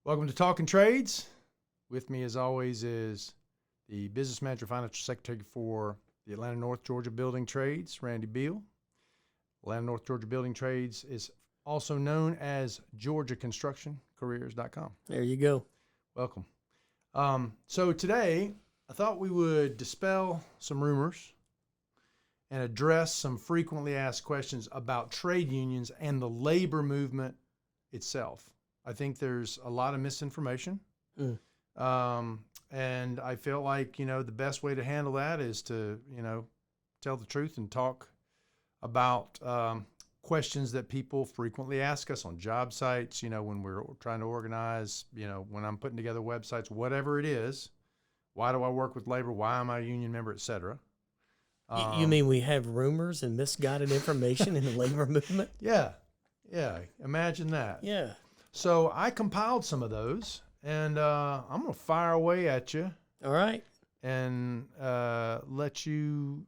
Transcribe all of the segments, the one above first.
Welcome to Talkin Trades. With me, as always, is the Business Manager Financial Secretary for the Atlanta North Georgia Building Trades, Randy Beall. Atlanta North Georgia Building Trades is also known as GeorgiaConstructionCareers.com. There you go. Welcome. So today, I thought we would dispel some rumors and address some frequently asked questions about trade unions and the labor movement itself. I think there's a lot of misinformation. And I feel like, the best way to handle that is to, tell the truth and talk about questions that people frequently ask us on job sites, when we're trying to organize, when I'm putting together websites, whatever it is. Why do I work with labor? Why am I a union member, et cetera? You mean we have rumors and misguided information in the labor movement? Yeah. Imagine that. Yeah. So I compiled some of those, and I'm going to fire away at you. All right. And let you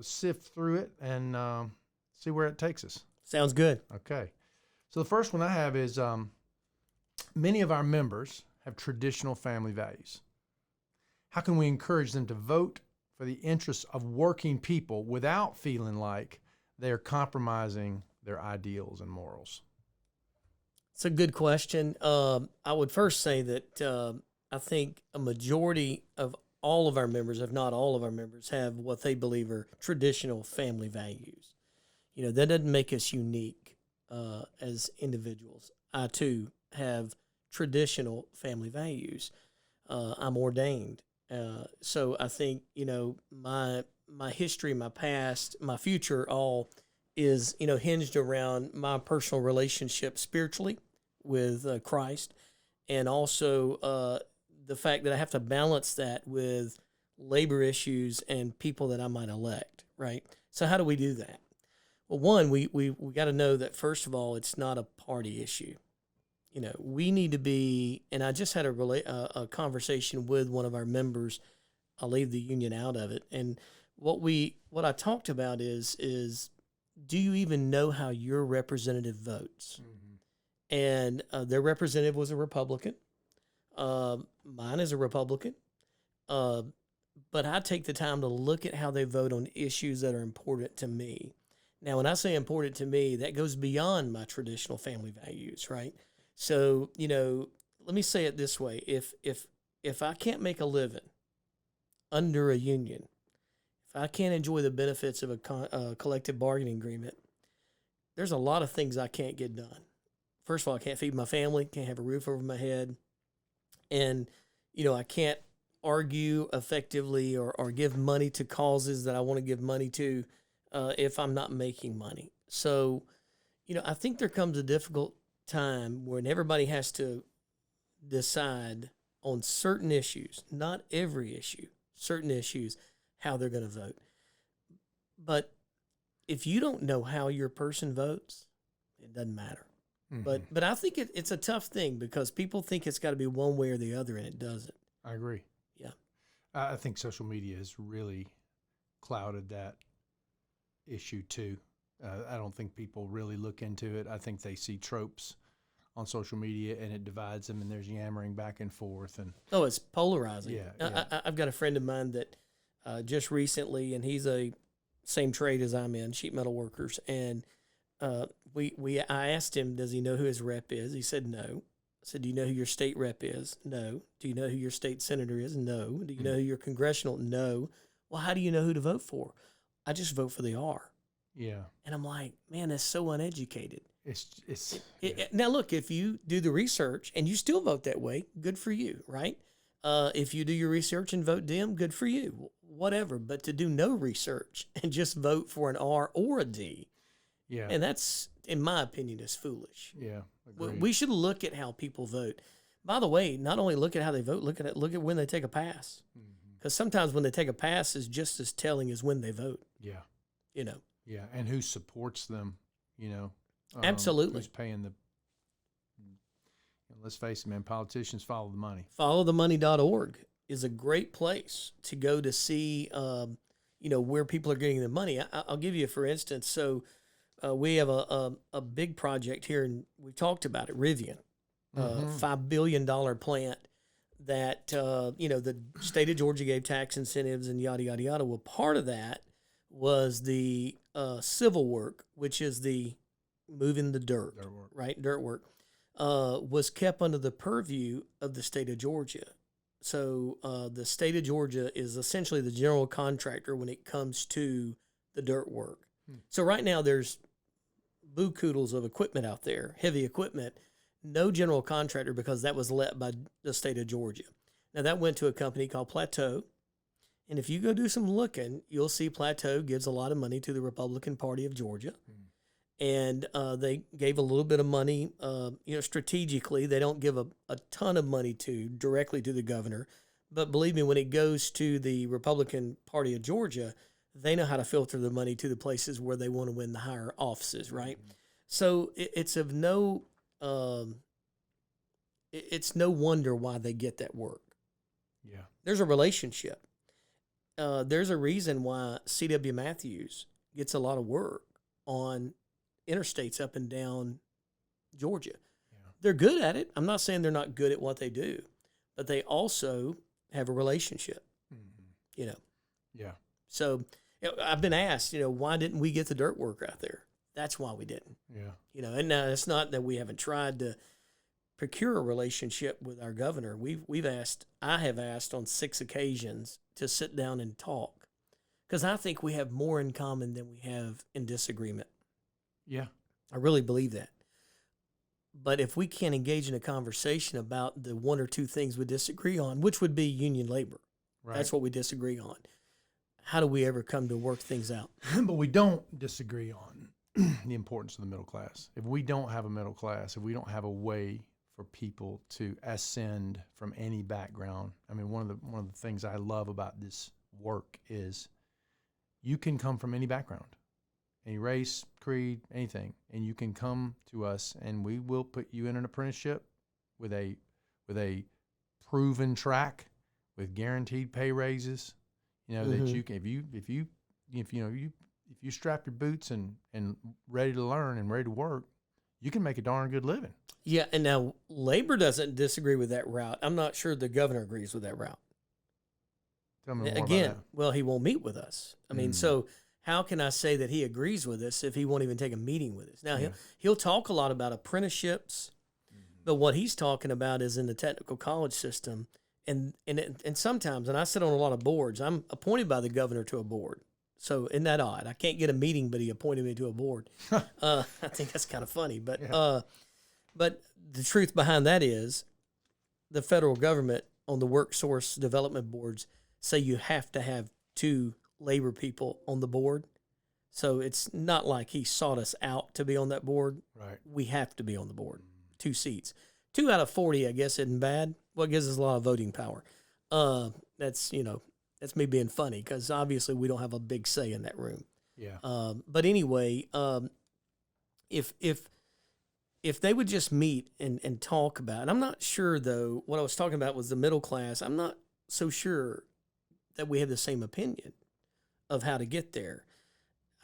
sift through it and see where it takes us. Sounds good. Okay. So the first one I have is many of our members have traditional family values. How can we encourage them to vote for the interests of working people without feeling like they're compromising their ideals and morals? It's a good question. I would first say that I think a majority of all of our members, if not all of our members, have what they believe are traditional family values. That doesn't make us unique as individuals. I, too, have traditional family values. I'm ordained. So I think, my history, my past, my future all is, hinged around my personal relationship spiritually with Christ, and also the fact that I have to balance that with labor issues and people that I might elect, right? So how do we do that? Well, one, we got to know that, first of all, it's not a party issue. We need to be, and I just had a conversation with one of our members. I'll leave the union out of it. And what I talked about is do you even know how your representative votes? Mm-hmm. And their representative was a Republican. Mine is a Republican. But I take the time to look at how they vote on issues that are important to me. Now, when I say important to me, that goes beyond my traditional family values, right? So, let me say it this way. If I can't make a living under a union, if I can't enjoy the benefits of a collective bargaining agreement, there's a lot of things I can't get done. First of all, I can't feed my family, can't have a roof over my head, and, I can't argue effectively or give money to causes that I want to give money to if I'm not making money. So, I think there comes a difficult time when everybody has to decide on certain issues, not every issue, certain issues, how they're going to vote. But if you don't know how your person votes, it doesn't matter. Mm-hmm. But I think it's a tough thing because people think it's got to be one way or the other, and it doesn't. I agree. Yeah. I think social media has really clouded that issue too. I don't think people really look into it. I think they see tropes on social media and it divides them, and there's yammering back and forth. And it's polarizing. Yeah. I've got a friend of mine that just recently, and he's a same trade as I'm in, sheet metal workers, and I asked him, does he know who his rep is? He said no. I said, do you know who your state rep is? No. Do you know who your state senator is? No. Do you know who your congressional? No. Well, how do you know who to vote for? I just vote for the R. Yeah. And I'm like, man, that's so uneducated. Now, look, if you do the research and you still vote that way, good for you, right? If you do your research and vote Dem, good for you, whatever. But to do no research and just vote for an R or a D, yeah, and that's, in my opinion, is foolish. Yeah, agreed. We should look at how people vote. By the way, not only look at how they vote, look at when they take a pass. Because sometimes when they take a pass is just as telling as when they vote. Yeah. Yeah, and who supports them, Absolutely. Who's paying the, let's face it, man, politicians follow the money. Followthemoney.org is a great place to go to see, where people are getting the money. I'll give you, for instance, so we have a big project here, and we talked about it, Rivian. $5 billion plant that, the state of Georgia gave tax incentives and yada, yada, yada. Well, part of that was the civil work, which is the moving the dirt work. right? Dirt work was kept under the purview of the state of Georgia. So the state of Georgia is essentially the general contractor when it comes to the dirt work. So right now there's boo-koodles of equipment out there, heavy equipment, no general contractor because that was let by the state of Georgia. Now that went to a company called Plateau. And if you go do some looking, you'll see Plateau gives a lot of money to the Republican Party of Georgia. And they gave a little bit of money, strategically. They don't give a ton of money directly to the governor. But believe me, when it goes to the Republican Party of Georgia, they know how to filter the money to the places where they want to win the higher offices, right? So it's of no, it's no wonder why they get that work. Yeah. There's a relationship. There's a reason why C.W. Matthews gets a lot of work on interstates up and down Georgia. Yeah. They're good at it. I'm not saying they're not good at what they do, but they also have a relationship, Yeah. So I've been asked, why didn't we get the dirt work out there? That's why we didn't. Yeah. And now it's not that we haven't tried to procure a relationship with our governor. I have asked on 6 occasions to sit down and talk because I think we have more in common than we have in disagreement. Yeah. I really believe that. But if we can't engage in a conversation about the 1 or 2 things we disagree on, which would be union labor, Right. that's what we disagree on. How do we ever come to work things out? But we don't disagree on the importance of the middle class. If we don't have a middle class, if we don't have a way for people to ascend from any background, I mean, one of the things I love about this work is you can come from any background, any race, creed, anything, and you can come to us, and we will put you in an apprenticeship with a proven track, with guaranteed pay raises. That you can, if you strap your boots and ready to learn and ready to work, you can make a darn good living. Yeah, and now labor doesn't disagree with that route. I'm not sure the governor agrees with that route. Tell me more Again, about that. well, he won't meet with us. I mean, so how can I say that he agrees with us if he won't even take a meeting with us? Now, he'll talk a lot about apprenticeships, but what he's talking about is in the technical college system. And sometimes, and I sit on a lot of boards, I'm appointed by the governor to a board. So isn't that odd? I can't get a meeting, but he appointed me to a board. I think that's kind of funny. But but the truth behind that is the federal government on the workforce development boards say you have to have 2 labor people on the board. So it's not like he sought us out to be on that board. Right. We have to be on the board. 2 seats. 2 out of 40, I guess, isn't bad. Well, it gives us a lot of voting power. That's me being funny because obviously we don't have a big say in that room. Yeah. But anyway, if they would just meet and talk about it, I'm not sure though. What I was talking about was the middle class. I'm not so sure that we have the same opinion of how to get there.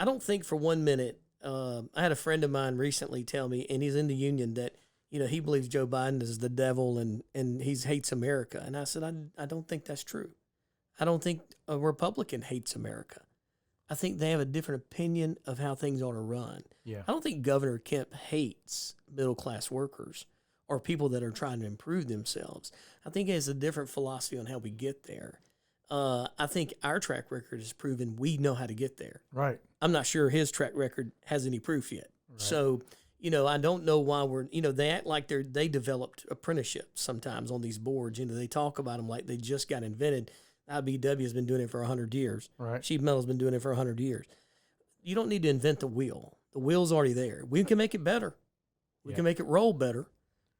I don't think for 1 minute. I had a friend of mine recently tell me, and he's in the union, that he believes Joe Biden is the devil and he hates America. And I said, I don't think that's true. I don't think a Republican hates America. I think they have a different opinion of how things ought to run. Yeah. I don't think Governor Kemp hates middle-class workers or people that are trying to improve themselves. I think he has a different philosophy on how we get there. I think our track record has proven we know how to get there. Right. I'm not sure his track record has any proof yet. Right. So, I don't know why they act like they developed apprenticeships sometimes on these boards. They talk about them like they just got invented. IBEW has been doing it for 100 years. Right. Sheet metal's been doing it for 100 years. You don't need to invent the wheel. The wheel's already there. We can make it better. We can make it roll better,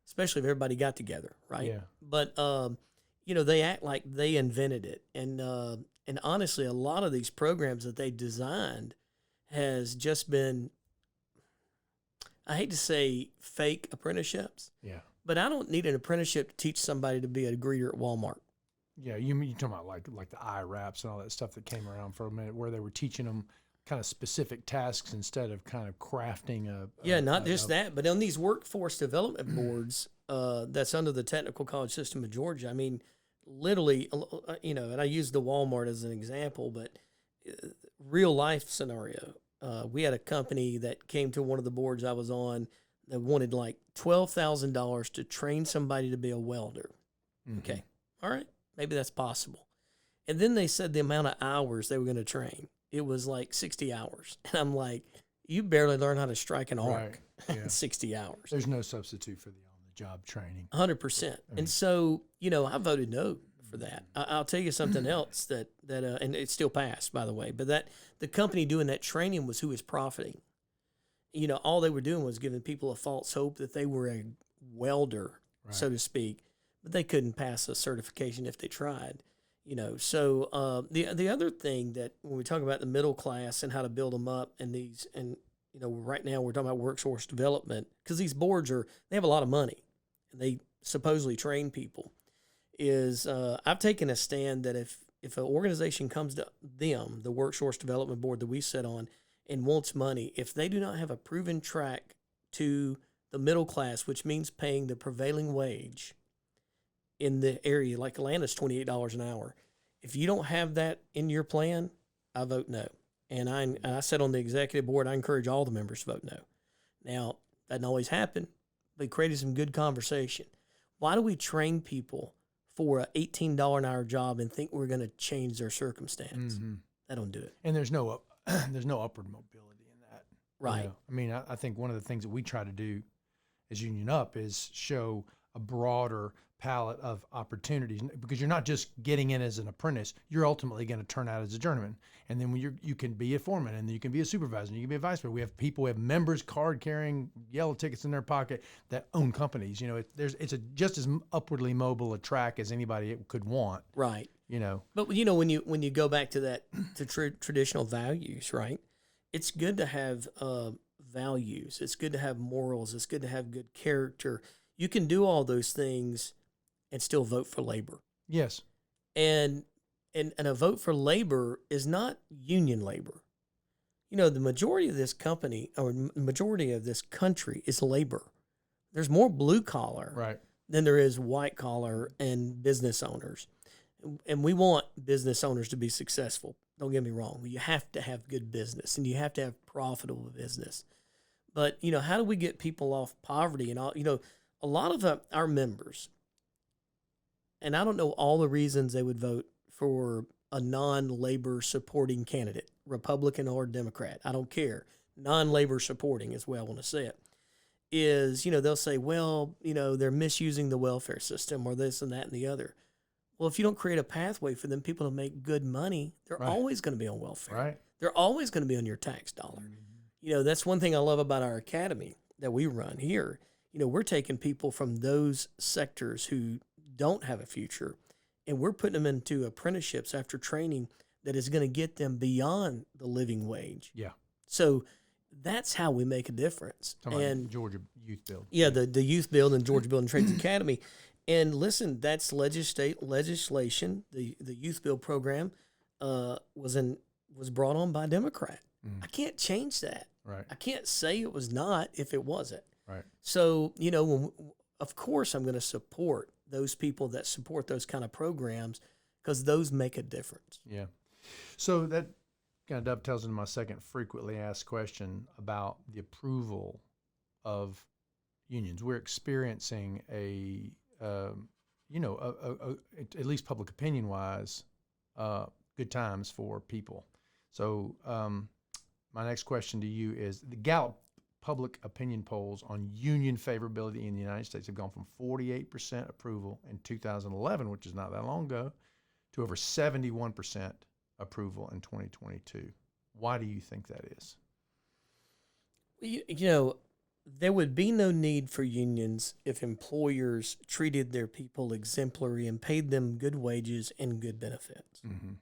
especially if everybody got together, right? Yeah. But, they act like they invented it. And honestly, a lot of these programs that they designed has just been, I hate to say fake apprenticeships. Yeah. But I don't need an apprenticeship to teach somebody to be a greeter at Walmart. Yeah, you talking about like the IRAPs and all that stuff that came around for a minute, where they were teaching them kind of specific tasks instead of kind of crafting a Yeah, not just that, but on these workforce development boards that's under the technical college system of Georgia, I mean, literally, and I use the Walmart as an example, but real life scenario. We had a company that came to one of the boards I was on that wanted like $12,000 to train somebody to be a welder. Mm-hmm. Okay, all right, maybe that's possible. And then they said the amount of hours they were going to train. It was like 60 hours. And I'm like, you barely learn how to strike an arc in 60 hours. There's no substitute for the on-the-job training. 100%. And so, I voted no for that. I'll tell you something else that and it still passed, by the way, but that the company doing that training was who was profiting. All they were doing was giving people a false hope that they were a welder, so to speak, but they couldn't pass a certification if they tried. So the other thing that when we talk about the middle class and how to build them up and right now we're talking about workforce development because these boards they have a lot of money and they supposedly train people is I've taken a stand that if an organization comes to them, the workforce development board that we sit on and wants money, if they do not have a proven track to the middle class, which means paying the prevailing wage in the area, like Atlanta's $28 an hour. If you don't have that in your plan, I vote no. And I sit on the executive board. I encourage all the members to vote no. Now, that doesn't always happen, but created some good conversation. Why do we train people for an $18 an hour job and think we're going to change their circumstance? Mm-hmm. I don't do it. And there's no upward mobility in that. Right. I mean, I think one of the things that we try to do as Union Up is show a broader palette of opportunities because you're not just getting in as an apprentice, you're ultimately going to turn out as a journeyman. And then when you can be a foreman and then you can be a supervisor and you can be a vice president. We have members card carrying yellow tickets in their pocket that own companies. It's just as upwardly mobile a track as anybody could want. Right. But when you go back to that to traditional values, right? It's good to have values. It's good to have morals. It's good to have good character. You can do all those things and still vote for labor. Yes. And a vote for labor is not union labor. The majority of this company or majority of this country is labor. There's more blue collar than there is white collar and business owners. And we want business owners to be successful. Don't get me wrong. You have to have good business and you have to have profitable business. But, how do we get people off poverty and all, a lot of our members, and I don't know all the reasons they would vote for a non-labor supporting candidate, Republican or Democrat. I don't care. Non-labor supporting is the way I want to say it. Is, they'll say, well, they're misusing the welfare system or this and that and the other. Well, if you don't create a pathway for them people to make good money, they're always going to be on welfare. Right. They're always going to be on your tax dollar. Mm-hmm. That's one thing I love about our academy that we run here. We're taking people from those sectors who don't have a future, and we're putting them into apprenticeships after training that is going to get them beyond the living wage. Yeah. So that's how we make a difference. And Georgia Youth Build. Yeah, the Youth Build and Georgia Building Trades Academy. And listen, that's legislation. The Youth Build program was brought on by a Democrat. I can't change that. Right. I can't say it was not if it wasn't. Right. So, of course I'm going to support those people that support those kind of programs because those make a difference. Yeah. So that kind of dovetails into my second frequently asked question about the approval of unions. We're experiencing at least public opinion wise, good times for people. So my next question to you is the Gallup public opinion polls on union favorability in the United States have gone from 48% approval in 2011, which is not that long ago, to over 71% approval in 2022. Why do you think that is? There would be no need for unions if employers treated their people exemplary and paid them good wages and good benefits. Mm-hmm.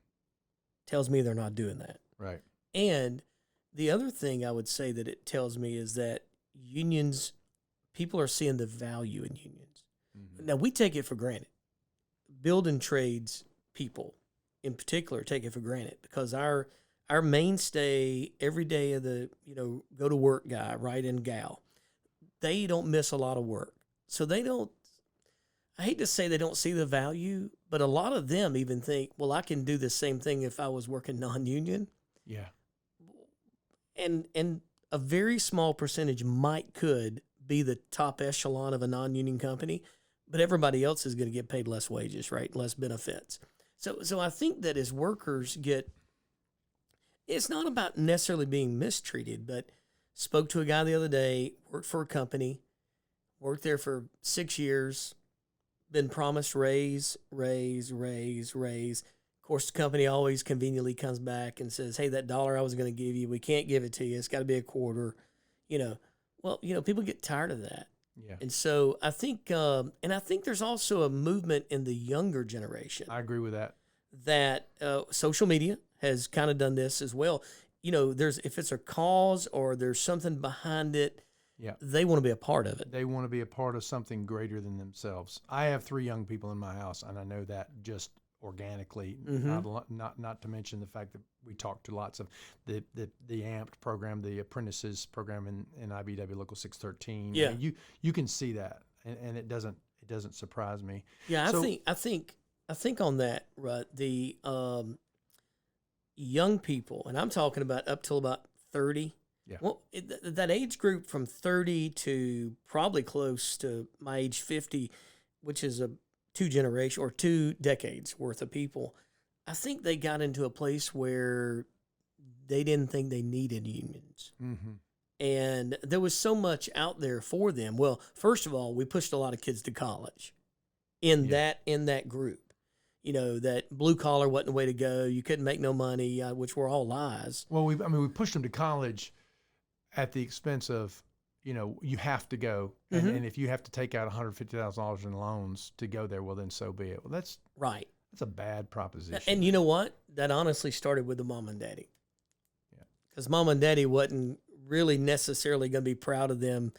Tells me they're not doing that. Right. And the other thing I would say that it tells me is that people are seeing the value in unions. Mm-hmm. Now, we take it for granted. Building trades people in particular take it for granted because our our mainstay every day of the, go to work guy, right, and gal, they don't miss a lot of work. So they don't, I hate to say they don't see the value, but a lot of them even think, well, I can do the same thing if I was working non-union. Yeah. And a very small percentage could be the top echelon of a non-union company, but everybody else is going to get paid less wages, right? Less benefits. So I think that as workers it's not about necessarily being mistreated, but spoke to a guy the other day, worked for a company, worked there for 6 years, been promised raise. Of course, the company always conveniently comes back and says, hey, that $1 I was going to give you, we can't give it to you. It's got to be a quarter. Well, people get tired of that. Yeah. And so I think, and I think there's also a movement in the younger generation. I agree with that. That social media has kind of done this as well. If it's a cause or there's something behind it, yeah, they want to be a part of it. They want to be a part of something greater than themselves. I have 3 young people in my house, and I know that just organically. Not to mention the fact that we talk to lots of the AMPed program, the apprentices program in IBEW Local 613. Yeah, I mean, you can see that, and it doesn't surprise me. Yeah, I think on that, Rut, the young people, and I'm talking about up till about 30. Yeah. Well, that age group from 30 to probably close to my age 50, which is a 2 decades worth of people, I think they got into a place where they didn't think they needed unions. Mm-hmm. And there was so much out there for them. Well, first of all, we pushed a lot of kids to college in that group. That blue collar wasn't the way to go. You couldn't make no money, which were all lies. Well, we pushed them to college at the expense of, you have to go. And if you have to take out $150,000 in loans to go there, well, then so be it. Well, that's right. That's a bad proposition. And you know what? That honestly started with the mom and daddy. Yeah. Because mom and daddy wasn't really necessarily going to be proud of them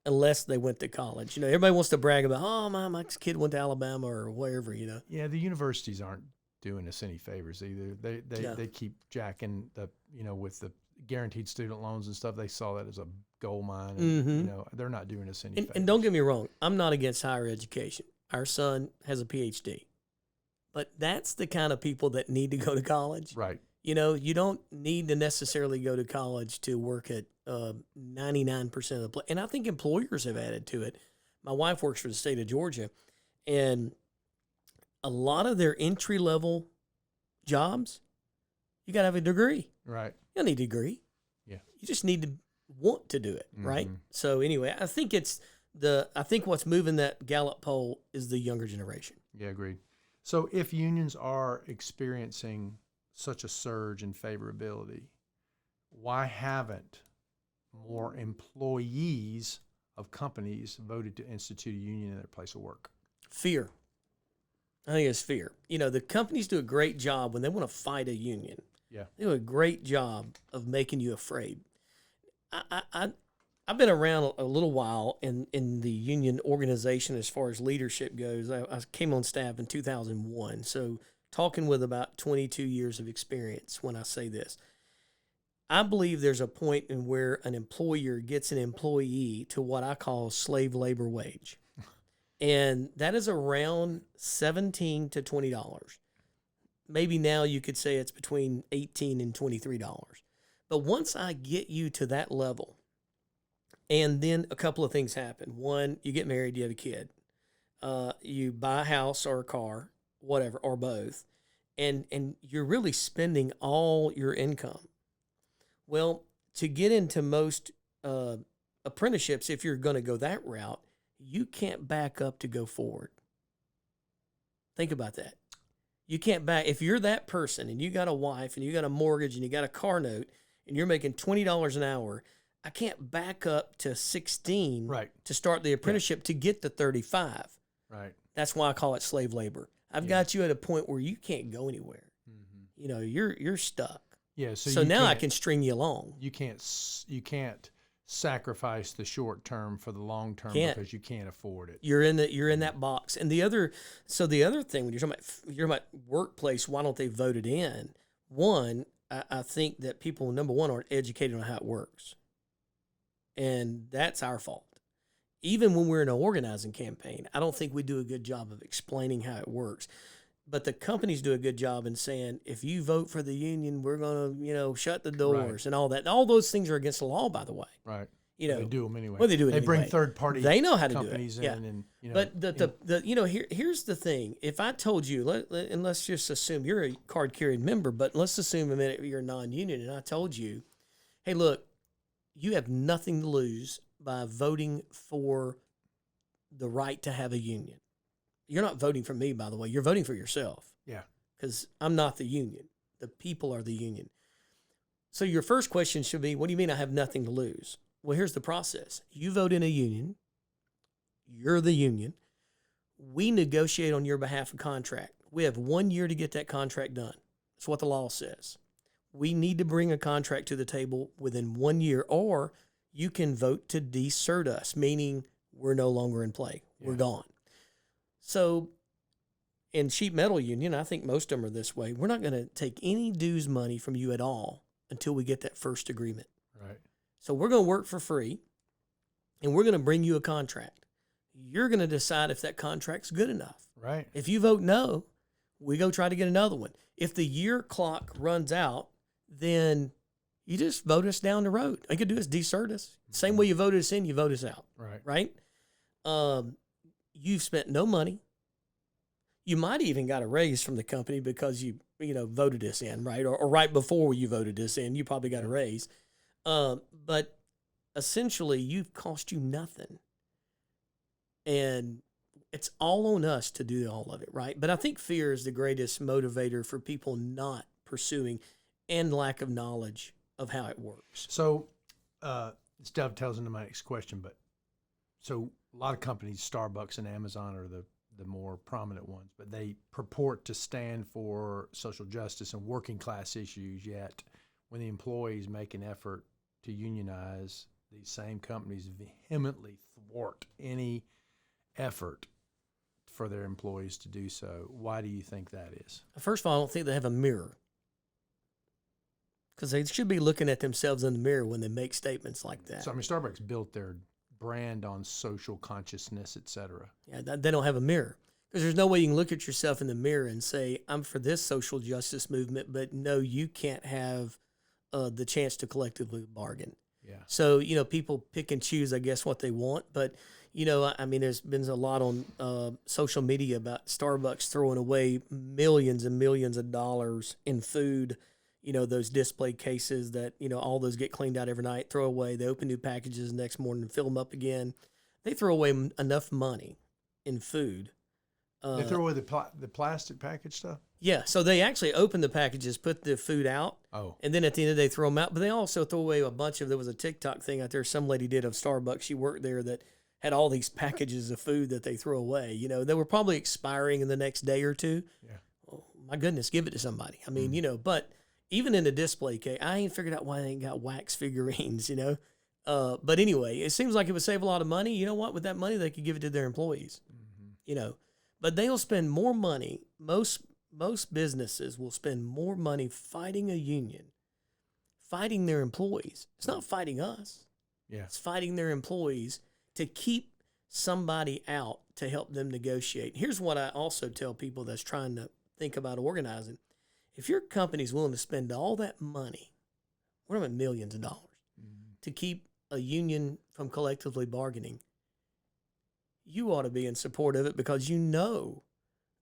unless they went to college. Everybody wants to brag about, oh, my kid went to Alabama or wherever, Yeah, the universities aren't doing us any favors either. They keep jacking the, with the guaranteed student loans and stuff. They saw that as a gold mine. And, they're not doing us any favors. And don't get me wrong, I'm not against higher education. Our son has a PhD. But that's the kind of people that need to go to college. Right. You don't need to necessarily go to college to work at 99% of the place. And I think employers have added to it. My wife works for the state of Georgia, and a lot of their entry-level jobs, you got to have a degree. Right. You don't need a degree. Yeah. You just need to want to do it, right? So anyway, I think what's moving that Gallup poll is the younger generation. Yeah, agreed. So if unions are experiencing such a surge in favorability, why haven't more employees of companies voted to institute a union in their place of work? Fear. I think it's fear. The companies do a great job when they want to fight a union. Yeah. They do a great job of making you afraid. I've been around a little while in the union organization as far as leadership goes. I came on staff in 2001, so talking with about 22 years of experience when I say this. I believe there's a point in where an employer gets an employee to what I call slave labor wage. And that is around $17 to $20. Maybe now you could say it's between $18 and $23. But once I get you to that level, and then a couple of things happen. One, you get married, you have a kid. You buy a house or a car, whatever, or both. And you're really spending all your income. Well, to get into most apprenticeships, if you're going to go that route, you can't back up to go forward. Think about that. You can't back. If you're that person and you got a wife and you got a mortgage and you got a car note and you're making $20 an hour, I can't back up to 16 to start the apprenticeship to get to 35. Right. That's why I call it slave labor. I've got you at a point where you can't go anywhere. Mm-hmm. You're stuck. Yeah. So now I can string you along. You can't sacrifice the short term for the long term because you can't afford it. You're in that box. And the other thing when you're talking about workplace, why don't they vote it in? One, I think that people, number one, aren't educated on how it works. And that's our fault. Even when we're in an organizing campaign, I don't think we do a good job of explaining how it works. But the companies do a good job in saying, if you vote for the union, we're going to, shut the doors and all that. And all those things are against the law, by the way. Right. They do them anyway. Well, they do it They anyway. bring third-party They know how to companies do it. in. And, But here's the thing. If I told you, and let's just assume you're a card-carrying member, but let's assume a minute you're non-union, and I told you, hey, look, you have nothing to lose by voting for the right to have a union. You're not voting for me, by the way. You're voting for yourself. Yeah. Because I'm not the union. The people are the union. So your first question should be, what do you mean I have nothing to lose? Well, here's the process. You vote in a union. You're the union. We negotiate on your behalf a contract. We have 1 year to get that contract done. That's what the law says. We need to bring a contract to the table within 1 year, or you can vote to desert us, meaning we're no longer in play. Yeah. We're gone. So in sheet metal union, I think most of them are this way. We're not going to take any dues money from you at all until we get that first agreement. Right. So we're going to work for free, and we're going to bring you a contract. You're going to decide if that contract's good enough. Right. If you vote no, we go try to get another one. If the year clock runs out, then you just vote us down the road. All you can do is desert us. Same way you voted us in, you vote us out. Right. You've spent no money. You might even got a raise from the company because you voted us in, right? Or right before you voted us in, you probably got a raise. But essentially, you've cost you nothing. And it's all on us to do all of it, right? But I think fear is the greatest motivator for people not pursuing, and lack of knowledge of how it works. So this dovetails into my next question, but so a lot of companies, Starbucks and Amazon are the more prominent ones, but they purport to stand for social justice and working class issues, yet when the employees make an effort to unionize, these same companies vehemently thwart any effort for their employees to do so. Why do you think that is? First of all, I don't think they have a mirror, because they should be looking at themselves in the mirror when they make statements like that. So, I mean, Starbucks built their brand on social consciousness, et cetera. Yeah, they don't have a mirror, because there's no way you can look at yourself in the mirror and say, I'm for this social justice movement, but no, you can't have the chance to collectively bargain. Yeah. So, people pick and choose, I guess, what they want. But, I mean, there's been a lot on social media about Starbucks throwing away millions and millions of dollars in food. Those display cases that, all those get cleaned out every night, throw away. They open new packages the next morning and fill them up again. They throw away enough money in food. They throw away the plastic package stuff? Yeah, so they actually open the packages, put the food out, and then at the end of the day throw them out. But they also throw away a bunch of, there was a TikTok thing out there some lady did of Starbucks. She worked there that had all these packages of food that they throw away. They were probably expiring in the next day or two. Yeah. Oh, my goodness, give it to somebody. I mean, but even in the display case, I ain't figured out why they ain't got wax figurines, But anyway, it seems like it would save a lot of money. You know what? With that money, they could give it to their employees, But they'll spend more money. Most businesses will spend more money fighting a union, fighting their employees. It's not fighting us. Yeah. It's fighting their employees to keep somebody out to help them negotiate. Here's what I also tell people that's trying to think about organizing. If your company's willing to spend all that money, we're talking millions of dollars, to keep a union from collectively bargaining, you ought to be in support of it, because you know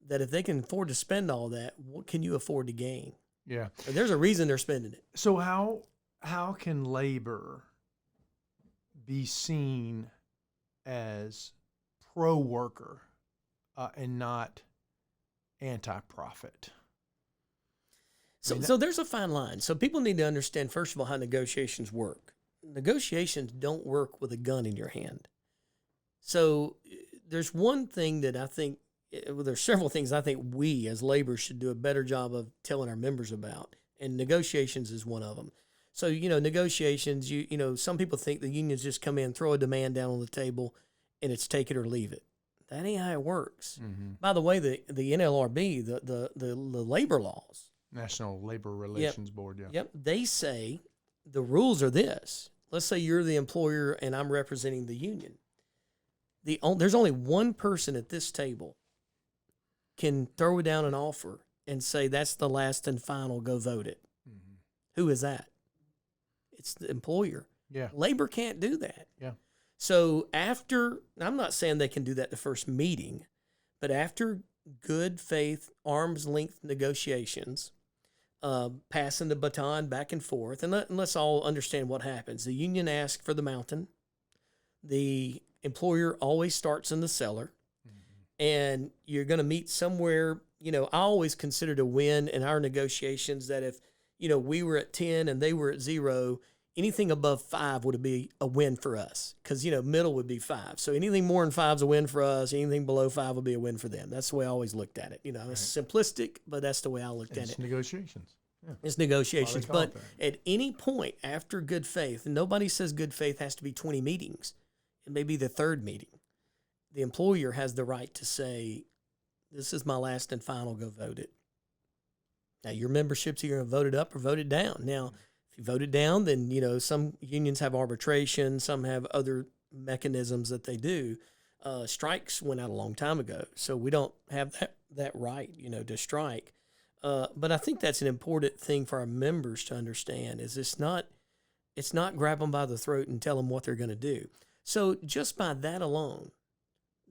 that if they can afford to spend all that, what can you afford to gain? Yeah. And there's a reason they're spending it. So how can labor be seen as pro-worker and not anti-profit? So there's a fine line. So people need to understand, first of all, how negotiations work. Negotiations don't work with a gun in your hand. So there's one thing that I think, there's several things I think we as labor should do a better job of telling our members about, and negotiations is one of them. So, negotiations, some people think the unions just come in, throw a demand down on the table, and it's take it or leave it. That ain't how it works. Mm-hmm. By the way, the NLRB, the labor laws National Labor Relations Board. Yeah. Yep. They say the rules are this. Let's say you're the employer and I'm representing the union. There's only one person at this table can throw down an offer and say that's the last and final, go vote it. Mm-hmm. Who is that? It's the employer. Yeah. Labor can't do that. Yeah. So I'm not saying they can do that the first meeting, but after good faith, arm's length negotiations, passing the baton back and forth, and let's all understand what happens. The union asks for the mountain. The employer always starts in the cellar, and you're going to meet somewhere. I always considered a win in our negotiations that if, we were at 10 and they were at 0, anything above 5 would be a win for us because, middle would be 5. So anything more than 5 is a win for us. Anything below 5 would be a win for them. That's the way I always looked at it. It's simplistic, but that's the way I looked at it. It's negotiations. Yeah. It's negotiations. But at any point after good faith, and nobody says good faith has to be 20 meetings. It may be the third meeting. The employer has the right to say, this is my last and final, go vote it. Now, your membership's either going to vote it up or vote it down. Now, if you vote it down, then, some unions have arbitration, some have other mechanisms that they do. Strikes went out a long time ago, so we don't have that right, to strike. But I think that's an important thing for our members to understand is it's not grab them by the throat and tell them what they're going to do. So just by that alone,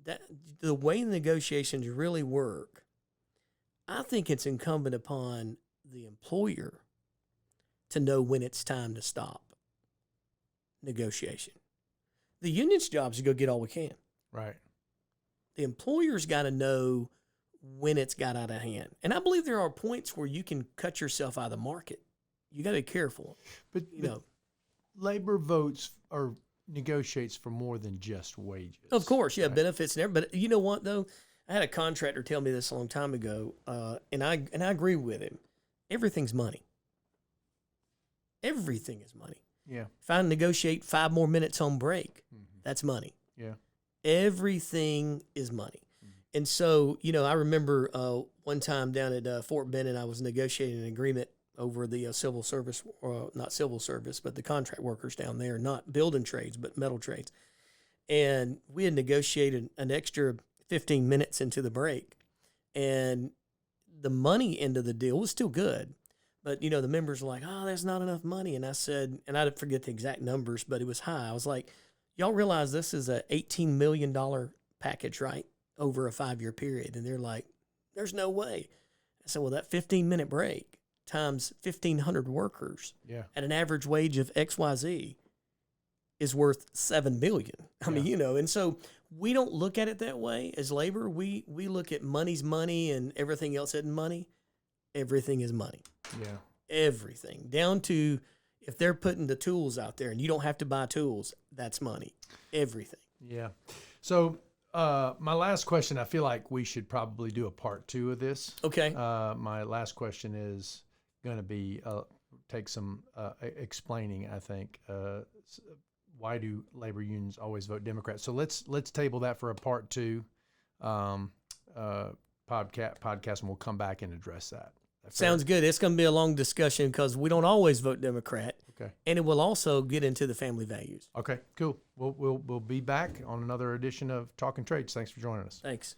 that the way negotiations really work, I think it's incumbent upon the employer to know when it's time to stop negotiation. The union's job is to go get all we can. Right. The employer's got to know when it's got out of hand. And I believe there are points where you can cut yourself out of the market. You got to be careful. But labor votes or negotiates for more than just wages. Of course, yeah, right. Benefits and everything. But you know what, though? I had a contractor tell me this a long time ago, and I agree with him. Everything's money. Everything is money. Yeah. If I negotiate 5 more minutes on break, that's money. Yeah. Everything is money. And so, I remember one time down at Fort Benning, I was negotiating an agreement over the civil service, or not civil service, but the contract workers down there, not building trades, but metal trades. And we had negotiated an extra 15 minutes into the break. And the money end of the deal was still good. But, the members were like, oh, that's not enough money. And I said, and I forget the exact numbers, but it was high. I was like, y'all realize this is a $18 million package, right? Over a 5-year period. And they're like, there's no way. I said, well, that 15-minute break times 1,500 workers at an average wage of XYZ is worth $7 billion. I mean, and so we don't look at it that way as labor. We look at money's money and everything else isn't money. Everything is money. Yeah. Everything. Down to if they're putting the tools out there and you don't have to buy tools, that's money. Everything. Yeah. So my last question, I feel like we should probably do a part 2 of this. Okay. My last question is going to be take some explaining, I think. Why do labor unions always vote Democrat? So let's table that for a part 2 podcast, and we'll come back and address that. Sounds good. It's going to be a long discussion because we don't always vote Democrat. Okay. And it will also get into the family values. Okay, cool. We'll be back on another edition of Talkin' Trades. Thanks for joining us. Thanks.